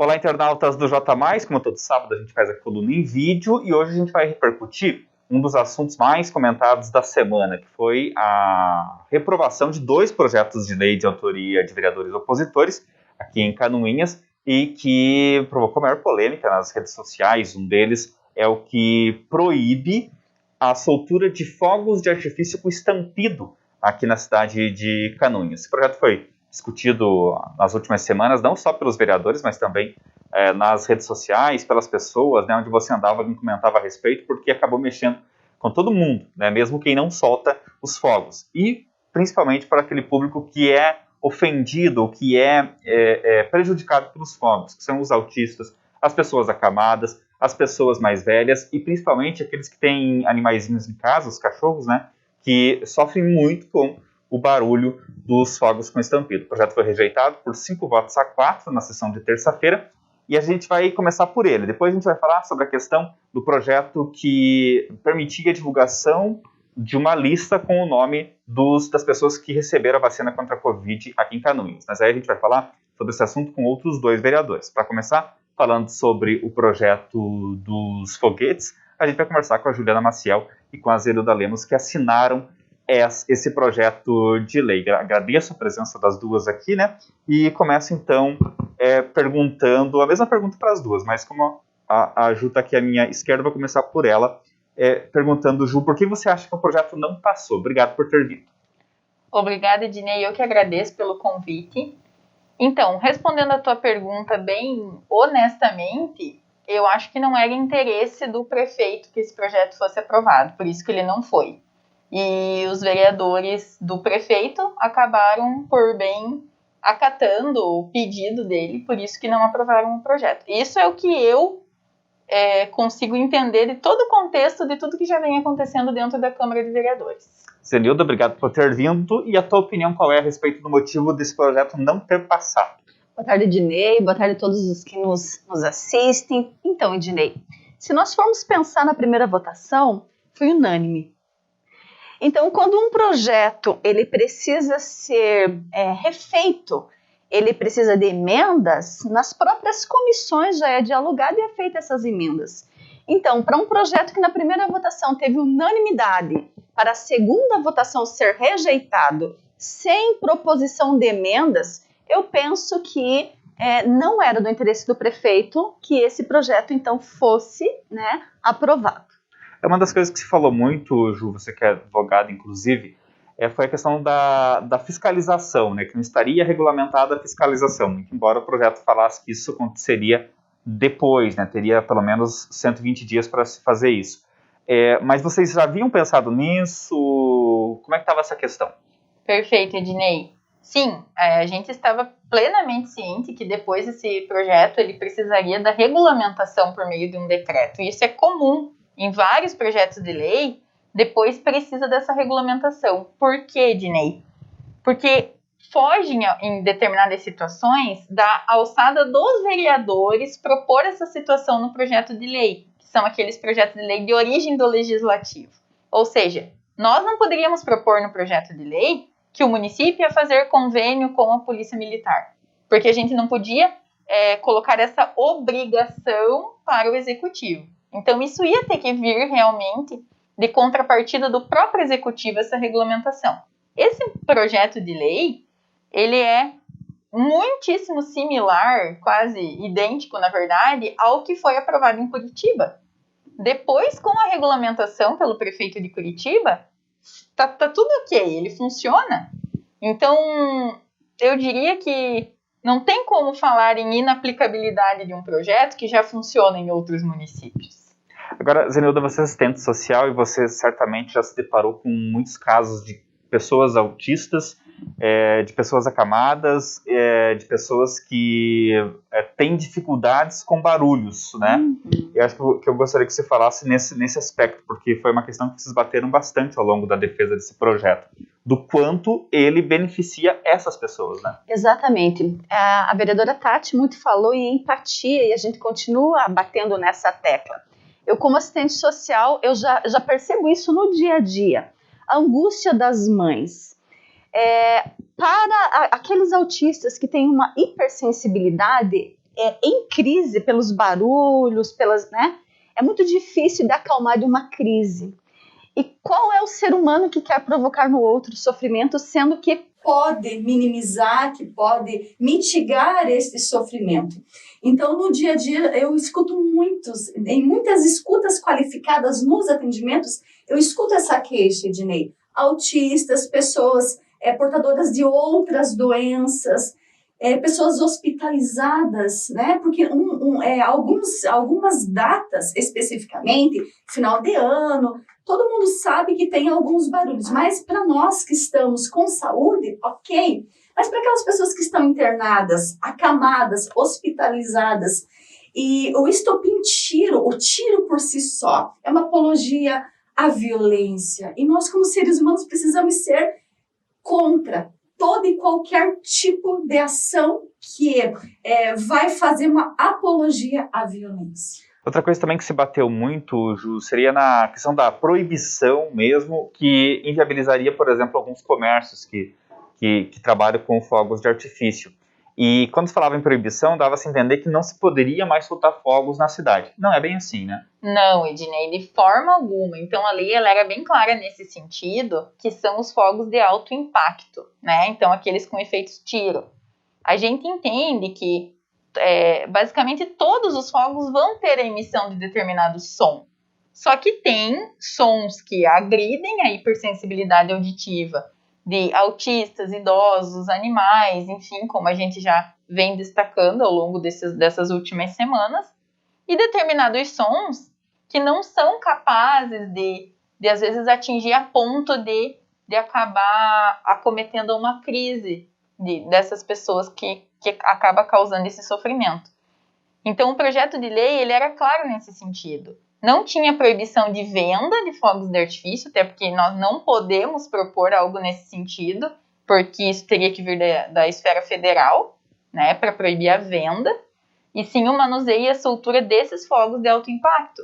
Olá, internautas do J+, como todo sábado a gente faz a coluna em vídeo e hoje a gente vai repercutir um dos assuntos mais comentados da semana, que foi a reprovação de 2 projetos de lei de autoria de vereadores opositores aqui em Canoinhas e que provocou maior polêmica nas redes sociais. Um deles é o que proíbe a soltura de fogos de artifício com estampido aqui na cidade de Canoinhas. Esse projeto foi discutido nas últimas semanas, não só pelos vereadores, mas também nas redes sociais, pelas pessoas, né, onde você andava, alguém comentava a respeito, porque acabou mexendo com todo mundo, né, mesmo quem não solta os fogos. E principalmente para aquele público que é ofendido, que é prejudicado pelos fogos, que são os autistas, as pessoas acamadas, as pessoas mais velhas e principalmente aqueles que têm animaizinhos em casa, os cachorros, né, que sofrem muito com o barulho dos fogos com estampido. O projeto foi rejeitado por 5 votos a 4 na sessão de terça-feira e a gente vai começar por ele. Depois a gente vai falar sobre a questão do projeto que permitia a divulgação de uma lista com o nome das pessoas que receberam a vacina contra a Covid aqui em Canoinhas. Mas aí a gente vai falar sobre esse assunto com outros 2 vereadores. Para começar, falando sobre o projeto dos foguetes, a gente vai conversar com a Juliana Maciel e com a Zelilda Lemos, que assinaram esse projeto de lei. Agradeço a presença das duas aqui, né? E começo então perguntando, a mesma pergunta para as duas, mas como a Ju está aqui à minha esquerda, vou começar por ela, perguntando, Ju, por que você acha que o projeto não passou? Obrigado por ter vindo. Obrigada, Ednei, eu que agradeço pelo convite. Então, respondendo a tua pergunta bem honestamente, eu acho que não era interesse do prefeito que esse projeto fosse aprovado, por isso que ele não foi. E os vereadores do prefeito acabaram por bem acatando o pedido dele, por isso que não aprovaram o projeto. Isso é o que eu consigo entender de todo o contexto de tudo que já vem acontecendo dentro da Câmara de Vereadores. Zelilda, obrigado por ter vindo. E a tua opinião qual é a respeito do motivo desse projeto não ter passado? Boa tarde, Ednei. Boa tarde a todos os que nos assistem. Então, Ednei, se nós formos pensar na primeira votação, foi unânime. Então, quando um projeto ele precisa ser refeito, ele precisa de emendas, nas próprias comissões já é dialogado e é feita essas emendas. Então, para um projeto que na primeira votação teve unanimidade, para a segunda votação ser rejeitado sem proposição de emendas, eu penso que não era do interesse do prefeito que esse projeto então fosse, né, aprovado. É uma das coisas que se falou muito, Ju, você que é advogada, inclusive, foi a questão da fiscalização, né, que não estaria regulamentada a fiscalização, muito embora o projeto falasse que isso aconteceria depois, né, teria pelo menos 120 dias para se fazer isso. Mas vocês já haviam pensado nisso? Como é que estava essa questão? Perfeito, Ednei. Sim, a gente estava plenamente ciente que depois esse projeto ele precisaria da regulamentação por meio de um decreto. E isso é comum em vários projetos de lei, depois precisa dessa regulamentação. Por quê, Ednei? Porque fogem, em determinadas situações, da alçada dos vereadores propor essa situação no projeto de lei, que são aqueles projetos de lei de origem do legislativo. Ou seja, nós não poderíamos propor no projeto de lei que o município ia fazer convênio com a Polícia Militar, porque a gente não podia colocar essa obrigação para o Executivo. Então, isso ia ter que vir realmente de contrapartida do próprio Executivo, essa regulamentação. Esse projeto de lei, ele é muitíssimo similar, quase idêntico, na verdade, ao que foi aprovado em Curitiba. Depois, com a regulamentação pelo prefeito de Curitiba, tá tudo ok, ele funciona. Então, eu diria que não tem como falar em inaplicabilidade de um projeto que já funciona em outros municípios. Agora, Zenilda, você é assistente social e você certamente já se deparou com muitos casos de pessoas autistas, de pessoas acamadas, de pessoas que têm dificuldades com barulhos, né? Uhum. Eu acho que eu gostaria que você falasse nesse aspecto, porque foi uma questão que vocês bateram bastante ao longo da defesa desse projeto, do quanto ele beneficia essas pessoas, né? Exatamente. A vereadora Tati muito falou em empatia e a gente continua batendo nessa tecla. Eu, como assistente social, eu já percebo isso no dia a dia. A angústia das mães. Para aqueles autistas que têm uma hipersensibilidade, em crise pelos barulhos, né? É muito difícil de acalmar de uma crise. E qual é o ser humano que quer provocar no outro sofrimento, sendo que pode minimizar, que pode mitigar esse sofrimento? Então, no dia a dia, eu escuto em muitas escutas qualificadas nos atendimentos, eu escuto essa queixa, Ednei. Autistas, pessoas portadoras de outras doenças, pessoas hospitalizadas, né? Porque algumas datas, especificamente, final de ano, todo mundo sabe que tem alguns barulhos, mas para nós que estamos com saúde, ok. Mas para aquelas pessoas que estão internadas, acamadas, hospitalizadas, e o estopim o tiro por si só, é uma apologia à violência. E nós, como seres humanos, precisamos ser contra todo e qualquer tipo de ação que vai fazer uma apologia à violência. Outra coisa também que se bateu muito, Ju, seria na questão da proibição mesmo, que inviabilizaria, por exemplo, alguns comércios que trabalham com fogos de artifício. E quando se falava em proibição, dava-se a entender que não se poderia mais soltar fogos na cidade. Não é bem assim, né? Não, Ednei, de forma alguma. Então, a lei ela era bem clara nesse sentido, que são os fogos de alto impacto, né? Então, aqueles com efeitos tiro. A gente entende que, basicamente, todos os fogos vão ter a emissão de determinado som. Só que tem sons que agridem a hipersensibilidade auditiva de autistas, idosos, animais, enfim, como a gente já vem destacando ao longo dessas últimas semanas, e determinados sons que não são capazes de às vezes, atingir a ponto de acabar acometendo uma crise dessas pessoas que acaba causando esse sofrimento. Então, o projeto de lei ele era claro nesse sentido. Não tinha proibição de venda de fogos de artifício, até porque nós não podemos propor algo nesse sentido, porque isso teria que vir da esfera federal, né, para proibir a venda, e sim o manuseio e a soltura desses fogos de alto impacto.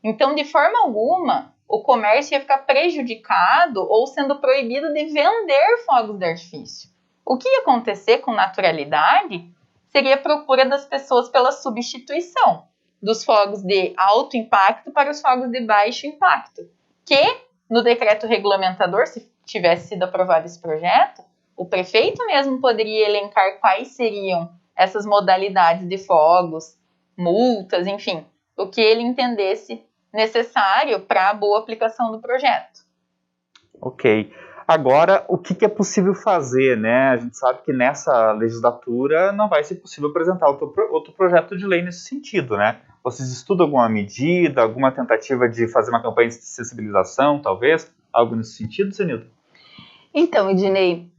Então, de forma alguma, o comércio ia ficar prejudicado ou sendo proibido de vender fogos de artifício. O que ia acontecer com naturalidade seria a procura das pessoas pela substituição dos fogos de alto impacto para os fogos de baixo impacto, que no decreto regulamentador, se tivesse sido aprovado esse projeto, o prefeito mesmo poderia elencar quais seriam essas modalidades de fogos, multas, enfim, o que ele entendesse necessário para a boa aplicação do projeto. Ok. Agora, o que é possível fazer, né? A gente sabe que nessa legislatura não vai ser possível apresentar outro projeto de lei nesse sentido, né? Vocês estudam alguma medida, alguma tentativa de fazer uma campanha de sensibilização, talvez? Algo nesse sentido, Zenildo? Então, Ednei,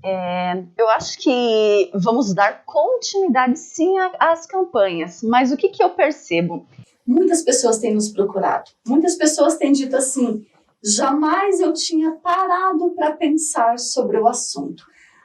eu acho que vamos dar continuidade sim às campanhas, mas o que eu percebo? Muitas pessoas têm nos procurado, muitas pessoas têm dito assim: jamais eu tinha parado para pensar sobre o assunto.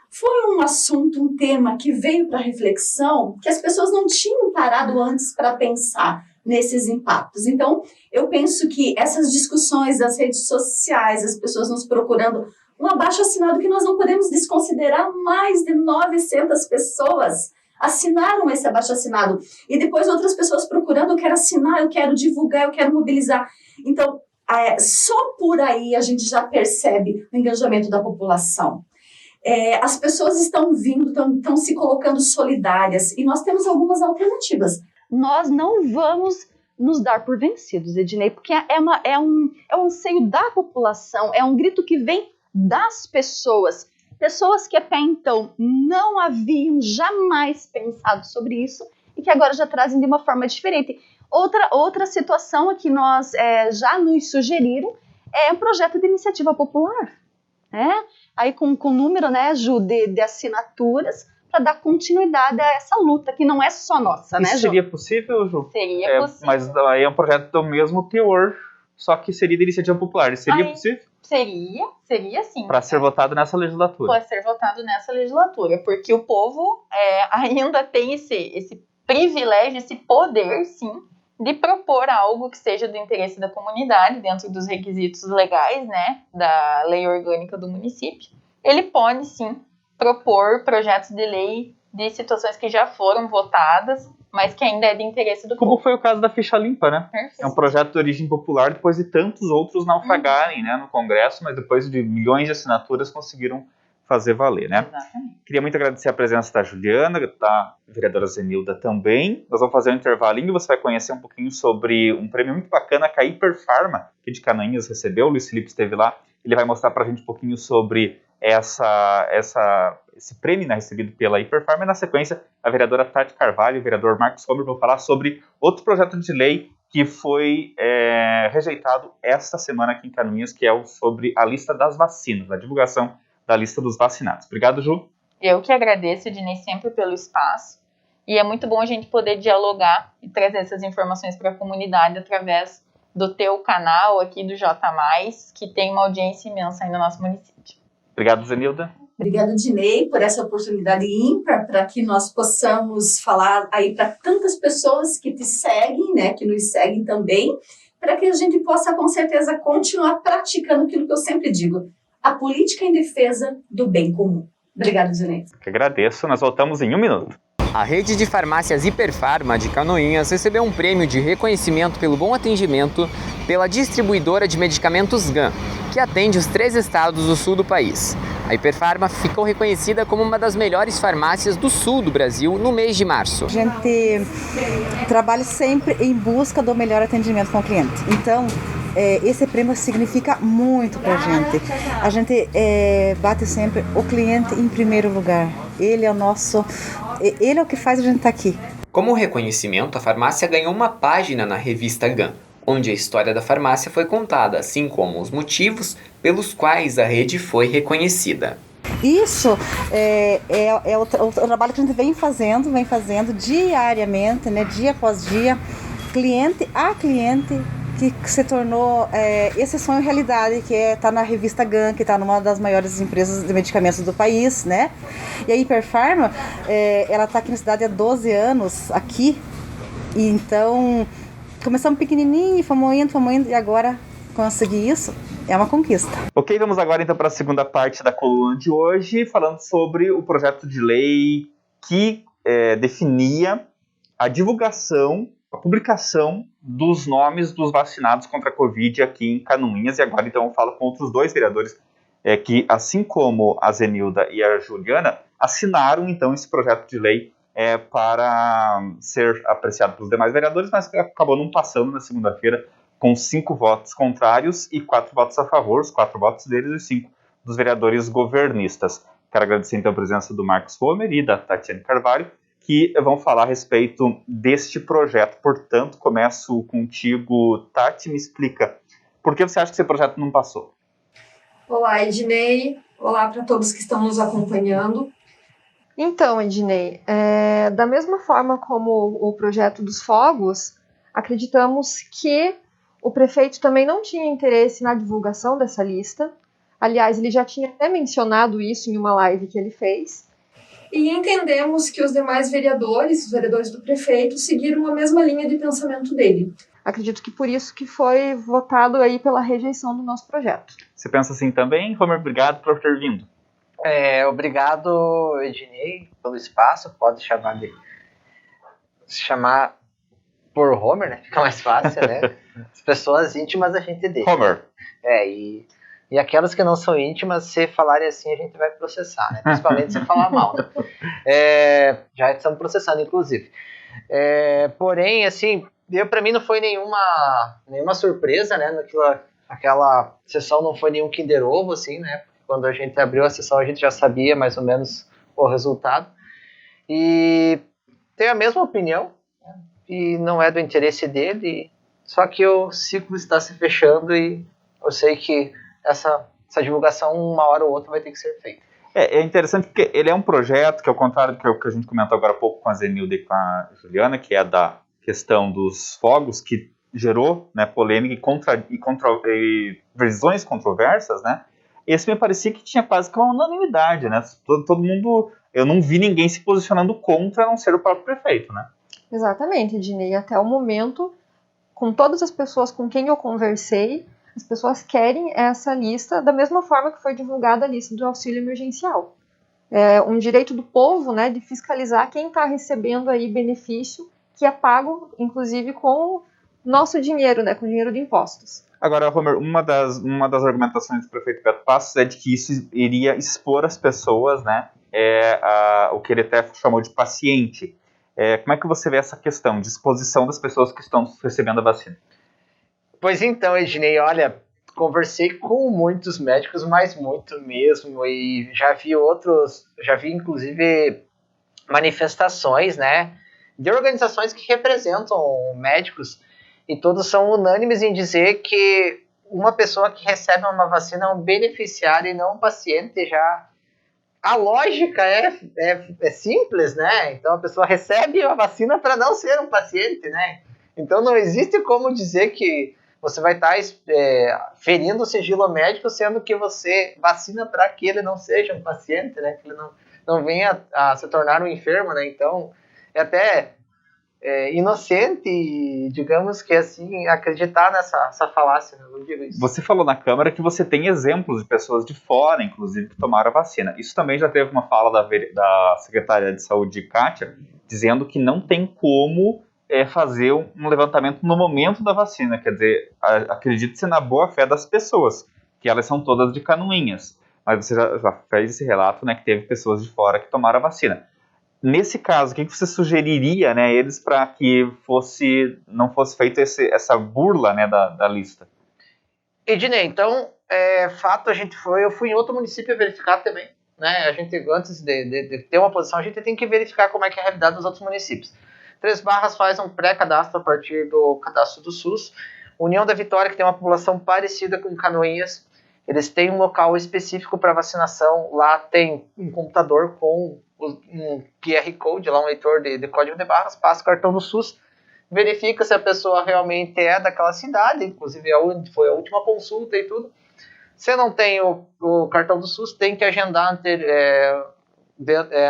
Foi um assunto, um tema que veio para reflexão, que as pessoas não tinham parado antes para pensar nesses impactos. Então, eu penso que essas discussões das redes sociais, as pessoas nos procurando, um abaixo-assinado que nós não podemos desconsiderar, mais de 900 pessoas assinaram esse abaixo-assinado. E depois outras pessoas procurando: eu quero assinar, eu quero divulgar, eu quero mobilizar. Então, só por aí a gente já percebe o engajamento da população. As pessoas estão vindo, estão se colocando solidárias, e nós temos algumas alternativas. Nós não vamos nos dar por vencidos, Ednei, porque é um anseio da população, é um grito que vem das pessoas que até então não haviam jamais pensado sobre isso e que agora já trazem de uma forma diferente. Outra situação que nós já nos sugeriram é um projeto de iniciativa popular, né? Aí com número, né, Ju, de assinaturas para dar continuidade a essa luta, que não é só nossa, né, Ju? Seria possível, Ju? Seria possível. Mas aí é um projeto do mesmo teor, só que seria de iniciativa popular. Seria possível? Seria sim. Para ser votado nessa legislatura. Para ser votado nessa legislatura, porque o povo ainda tem esse privilégio, esse poder, sim, de propor algo que seja do interesse da comunidade, dentro dos requisitos legais, né, da lei orgânica do município. Ele pode, sim, propor projetos de lei de situações que já foram votadas, mas que ainda é de interesse do Como povo. foi o caso da ficha limpa, né? Perfeito. É um projeto de origem popular depois de tantos outros naufragarem, né, no Congresso, mas depois de milhões de assinaturas conseguiram fazer valer, né? Exatamente. Queria muito agradecer a presença da Juliana, da vereadora Zenilda também. Nós vamos fazer um intervalinho, você vai conhecer um pouquinho sobre um prêmio muito bacana que a Hiperfarma, que de Canoinhas recebeu, o Luiz Felipe esteve lá, ele vai mostrar pra gente um pouquinho sobre esse prêmio, né, recebido pela Hiperfarma, e na sequência a vereadora Tati Carvalho e o vereador Marcos Homer vão falar sobre outro projeto de lei que foi rejeitado esta semana aqui em Canoinhas, que é sobre a lista das vacinas, a divulgação da lista dos vacinados. Obrigado, Ju. Eu que agradeço, Ednei, sempre pelo espaço. E é muito bom a gente poder dialogar e trazer essas informações para a comunidade através do teu canal aqui do J+, que tem uma audiência imensa aí no nosso município. Obrigado, Zenilda. Obrigada, Ednei, por essa oportunidade ímpar para que nós possamos falar aí para tantas pessoas que te seguem, né, que nos seguem também, para que a gente possa, com certeza, continuar praticando aquilo que eu sempre digo, a política em defesa do bem comum. Obrigada, Ednei. Que agradeço. Nós voltamos em 1 minuto. A rede de farmácias Hiperfarma de Canoinhas recebeu um prêmio de reconhecimento pelo bom atendimento pela distribuidora de medicamentos GAN, que atende os 3 estados do sul do país. A Hiperfarma ficou reconhecida como uma das melhores farmácias do sul do Brasil no mês de março. A gente trabalha sempre em busca do melhor atendimento com o cliente. Então, esse prêmio significa muito para a gente. A gente bate sempre o cliente em primeiro lugar. Ele é o que faz a gente estar aqui. Como reconhecimento, a farmácia ganhou uma página na revista GAN, onde a história da farmácia foi contada, assim como os motivos pelos quais a rede foi reconhecida. Isso é o trabalho que a gente vem fazendo diariamente, né, dia após dia, cliente a cliente, que se tornou esse sonho realidade, que está na revista GAN, que está numa das maiores empresas de medicamentos do país, né? E a Hiperfarma, ela está aqui na cidade há 12 anos, aqui, e então começamos pequenininho, fomos indo, e agora conseguir isso é uma conquista. Ok, vamos agora então para a segunda parte da coluna de hoje, falando sobre o projeto de lei que definia a divulgação, a publicação dos nomes dos vacinados contra a Covid aqui em Canoinhas. E agora então eu falo com outros 2 vereadores que, assim como a Zenilda e a Juliana, assinaram então esse projeto de lei para ser apreciado pelos demais vereadores, mas acabou não passando na segunda-feira com 5 votos contrários e 4 votos a favor, os 4 votos deles e 5 dos vereadores governistas. Quero agradecer então a presença do Marcos Homer e da Tatiane Carvalho, que vão falar a respeito deste projeto. Portanto, começo contigo, Tati, me explica, por que você acha que esse projeto não passou? Olá, Ednei. Olá para todos que estão nos acompanhando. Então, Ednei, da mesma forma como o projeto dos fogos, acreditamos que o prefeito também não tinha interesse na divulgação dessa lista. Aliás, ele já tinha até mencionado isso em uma live que ele fez. E entendemos que os demais vereadores, os vereadores do prefeito, seguiram a mesma linha de pensamento dele. Acredito que por isso que foi votado aí pela rejeição do nosso projeto. Você pensa assim também? Homer, obrigado por ter vindo. Obrigado, Ednei, pelo espaço. Pode chamar por Homer, né? Fica mais fácil, né? As pessoas íntimas a gente deixa. Homer. E aquelas que não são íntimas, se falarem assim, a gente vai processar, né? Principalmente se falar mal. Já estamos processando, inclusive. Porém, assim, para mim não foi nenhuma surpresa, né? Aquela sessão não foi nenhum Kinder Ovo, assim, né? Quando a gente abriu a sessão, a gente já sabia mais ou menos o resultado. E tenho a mesma opinião, né? E não é do interesse dele. Só que o ciclo está se fechando e eu sei que essa divulgação, uma hora ou outra, vai ter que ser feita. É interessante porque ele é um projeto que, ao contrário do que a gente comentou agora há pouco com a Zenilda e com a Juliana, que é da questão dos fogos, que gerou, né, polêmica e visões controversas, né? Esse me parecia que tinha quase que uma unanimidade, né? Todo mundo, eu não vi ninguém se posicionando contra, a não ser o próprio prefeito, né? Exatamente, Ednei. Até o momento, com todas as pessoas com quem eu conversei, as pessoas querem essa lista da mesma forma que foi divulgada a lista do auxílio emergencial. um direito do povo, né, de fiscalizar quem está recebendo aí benefício que é pago, inclusive, com nosso dinheiro, né, com dinheiro de impostos. Agora, Homer, uma das argumentações do prefeito Beto Passos é de que isso iria expor as pessoas, né, o que ele até chamou de paciente. Como é que você vê essa questão de exposição das pessoas que estão recebendo a vacina? Pois então, Ednei, olha, conversei com muitos médicos, mas muito mesmo, e já vi inclusive manifestações, né, de organizações que representam médicos, e todos são unânimes em dizer que uma pessoa que recebe uma vacina é um beneficiário e não um paciente. Já a lógica é simples, né? Então a pessoa recebe a vacina para não ser um paciente, né? Então não existe como dizer que você vai estar ferindo o sigilo médico, sendo que você vacina para que ele não seja um paciente, né? Que ele não venha a se tornar um enfermo, né? Então é até inocente, digamos que assim, acreditar nessa falácia, né? Eu digo isso. Você falou na Câmara que você tem exemplos de pessoas de fora, inclusive, que tomaram a vacina. Isso também já teve uma fala da secretária de Saúde, Kátia, dizendo que não tem como fazer um levantamento no momento da vacina. Quer dizer, acredite-se na boa-fé das pessoas, que elas são todas de Canoinhas. Mas você já fez esse relato, né, que teve pessoas de fora que tomaram a vacina. Nesse caso, o que você sugeriria, né, eles para que não fosse feita essa burla, né, da lista? Ednei, então, fato, eu fui em outro município verificar também, né? A gente, antes de ter uma posição, a gente tem que verificar como é que é a realidade dos outros municípios. Três Barras faz um pré-cadastro a partir do cadastro do SUS. União da Vitória, que tem uma população parecida com Canoinhas, eles têm um local específico para vacinação. Lá tem um computador com um QR Code, lá um leitor de código de barras, passa o cartão do SUS, verifica se a pessoa realmente é daquela cidade, inclusive onde foi a última consulta e tudo. Se não tem o cartão do SUS, tem que agendar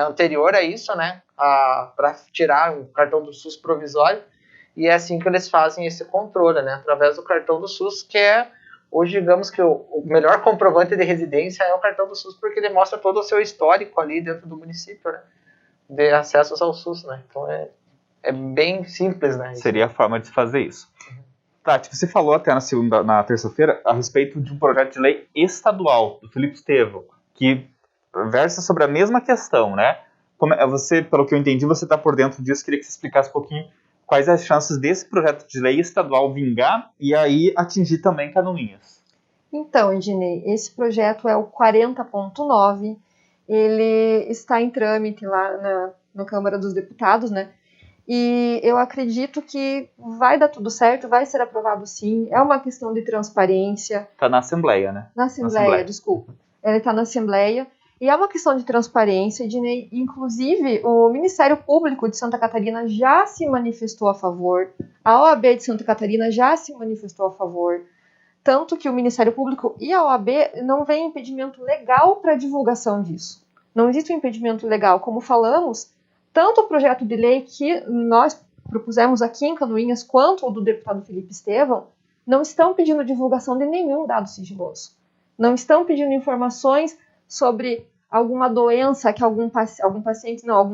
anterior a isso, né, para tirar o cartão do SUS provisório, e é assim que eles fazem esse controle, né, através do cartão do SUS, que hoje, digamos que o melhor comprovante de residência é o cartão do SUS, porque ele mostra todo o seu histórico ali dentro do município, né, de acessos ao SUS, né. Então é bem simples, né. Seria a forma de fazer isso. Tati, você falou até na terça-feira a respeito de um projeto de lei estadual do Felipe Estevão, que versa sobre a mesma questão, né? Você, pelo que eu entendi, você está por dentro disso. Queria que você explicasse um pouquinho quais as chances desse projeto de lei estadual vingar e aí atingir também Canoinhas. Então, Ednei, esse projeto é o 40.9, ele está em trâmite lá na Câmara dos Deputados, né? E eu acredito que vai dar tudo certo, vai ser aprovado sim, é uma questão de transparência. Está na Assembleia, né? Na Assembleia, desculpa. Ele está na Assembleia. E é uma questão de transparência, Ednei. Inclusive, o Ministério Público de Santa Catarina já se manifestou a favor, a OAB de Santa Catarina já se manifestou a favor, tanto que o Ministério Público e a OAB não veem impedimento legal para a divulgação disso. Não existe um impedimento legal, como falamos, tanto o projeto de lei que nós propusemos aqui em Canoinhas, quanto o do deputado Felipe Estevão, não estão pedindo divulgação de nenhum dado sigiloso. Não estão pedindo informações sobre alguma doença que algum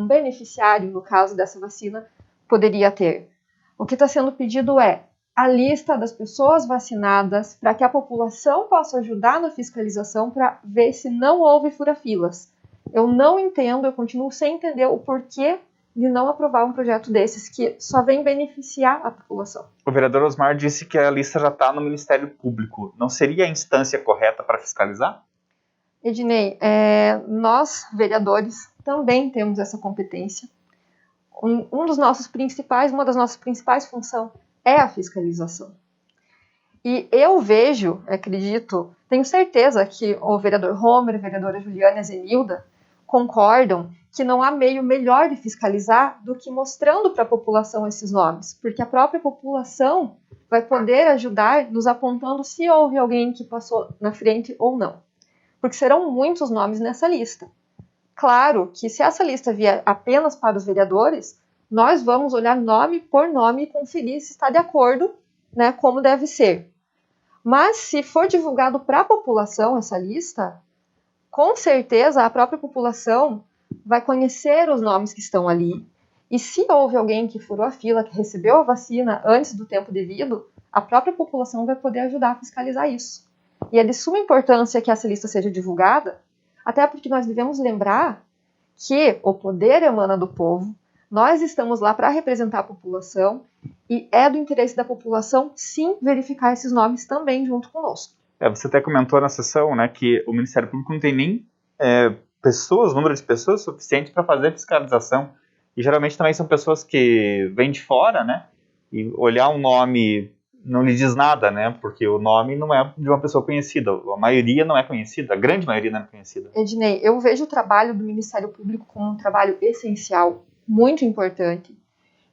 beneficiário, no caso dessa vacina, poderia ter. O que está sendo pedido é a lista das pessoas vacinadas para que a população possa ajudar na fiscalização para ver se não houve fura-filas. Eu não entendo, eu continuo sem entender o porquê de não aprovar um projeto desses que só vem beneficiar a população. O vereador Osmar disse que a lista já está no Ministério Público. Não seria a instância correta para fiscalizar? Ednei, nós, vereadores, também temos essa competência. Uma das nossas principais funções é a fiscalização. E eu vejo, acredito, tenho certeza que o vereador Homer, a vereadora Juliana e a Zenilda concordam que não há meio melhor de fiscalizar do que mostrando para a população esses nomes, porque a própria população vai poder ajudar nos apontando se houve alguém que passou na frente ou não. Porque serão muitos nomes nessa lista. Claro que se essa lista vier apenas para os vereadores, nós vamos olhar nome por nome e conferir se está de acordo, né, como deve ser. Mas se for divulgado para a população essa lista, com certeza a própria população vai conhecer os nomes que estão ali, e se houve alguém que furou a fila, que recebeu a vacina antes do tempo devido, a própria população vai poder ajudar a fiscalizar isso. E é de suma importância que essa lista seja divulgada, até porque nós devemos lembrar que o poder emana do povo, nós estamos lá para representar a população, e é do interesse da população, sim, verificar esses nomes também junto conosco. Você até comentou na sessão, né, que o Ministério Público não tem nem número de pessoas suficiente para fazer fiscalização. E geralmente também são pessoas que vêm de fora, né? E olhar um nome não lhe diz nada, né? Porque o nome não é de uma pessoa conhecida. A maioria não é conhecida, a grande maioria não é conhecida. Ednei, eu vejo o trabalho do Ministério Público como um trabalho essencial, muito importante.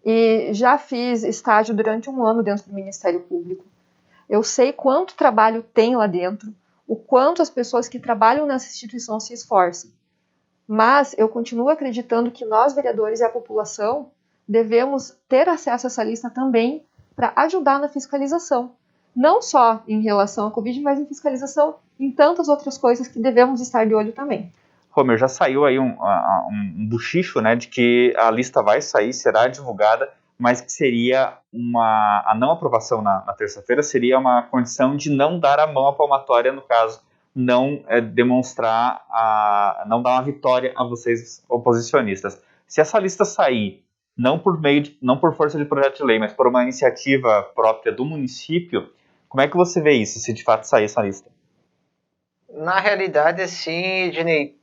E já fiz estágio durante 1 ano dentro do Ministério Público. Eu sei quanto trabalho tem lá dentro, o quanto as pessoas que trabalham nessa instituição se esforçam. Mas eu continuo acreditando que nós, vereadores e a população, devemos ter acesso a essa lista também para ajudar na fiscalização. Não só em relação à Covid, mas em fiscalização em tantas outras coisas que devemos estar de olho também. Romer, já saiu aí um buchicho, né, de que a lista vai sair, será divulgada, mas que seria a não aprovação na terça-feira seria uma condição de não dar a mão à palmatória, no caso, não demonstrar, não dar uma vitória a vocês oposicionistas. Se essa lista sair, não por força de projeto de lei, mas por uma iniciativa própria do município, como é que você vê isso, se de fato sair essa lista? Na realidade, sim, Ednei,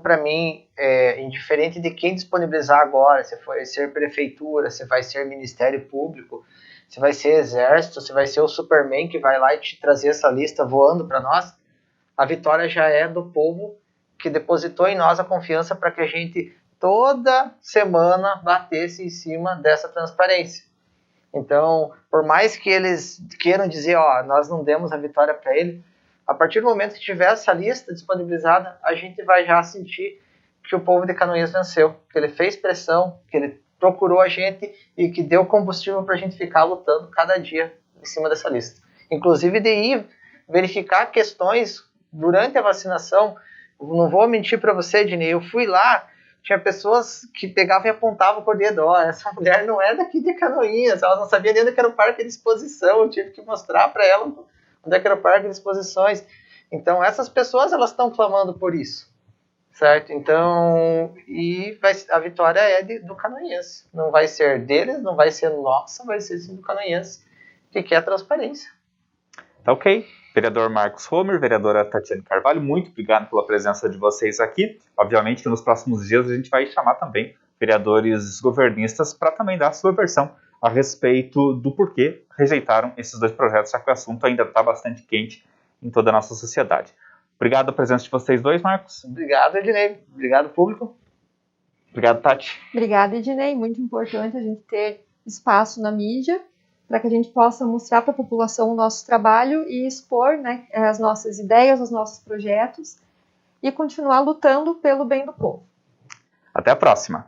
para mim, indiferente de quem disponibilizar agora, se vai ser prefeitura, se vai ser Ministério Público, se vai ser Exército, se vai ser o Superman que vai lá e te trazer essa lista voando para nós, a vitória já é do povo que depositou em nós a confiança para que a gente toda semana batesse em cima dessa transparência. Então, por mais que eles queiram dizer, nós não demos a vitória para ele, a partir do momento que tiver essa lista disponibilizada, a gente vai já sentir que o povo de Canoinhas venceu, que ele fez pressão, que ele procurou a gente e que deu combustível para a gente ficar lutando cada dia em cima dessa lista. Inclusive de ir verificar questões durante a vacinação. Não vou mentir para você, Ednei, eu fui lá, tinha pessoas que pegavam e apontavam com o dedo, essa mulher não é daqui de Canoinhas, ela não sabia nem onde era o parque de exposição, eu tive que mostrar para ela onde é que era o parque de exposições. Então essas pessoas, elas estão clamando por isso, certo? Então, a vitória é do Canoinhas, não vai ser deles, não vai ser nossa, vai ser sim do Canoinhas, que quer transparência. Tá ok. Vereador Marcos Romer, vereadora Tatiane Carvalho, muito obrigado pela presença de vocês aqui. Obviamente que nos próximos dias a gente vai chamar também vereadores governistas para também dar a sua versão a respeito do porquê rejeitaram esses 2 projetos, já que o assunto ainda está bastante quente em toda a nossa sociedade. Obrigado pela presença de vocês dois, Marcos. Obrigado, Ednei. Obrigado, público. Obrigado, Tati. Obrigada, Ednei. Muito importante a gente ter espaço na mídia para que a gente possa mostrar para a população o nosso trabalho e expor, né, as nossas ideias, os nossos projetos e continuar lutando pelo bem do povo. Até a próxima.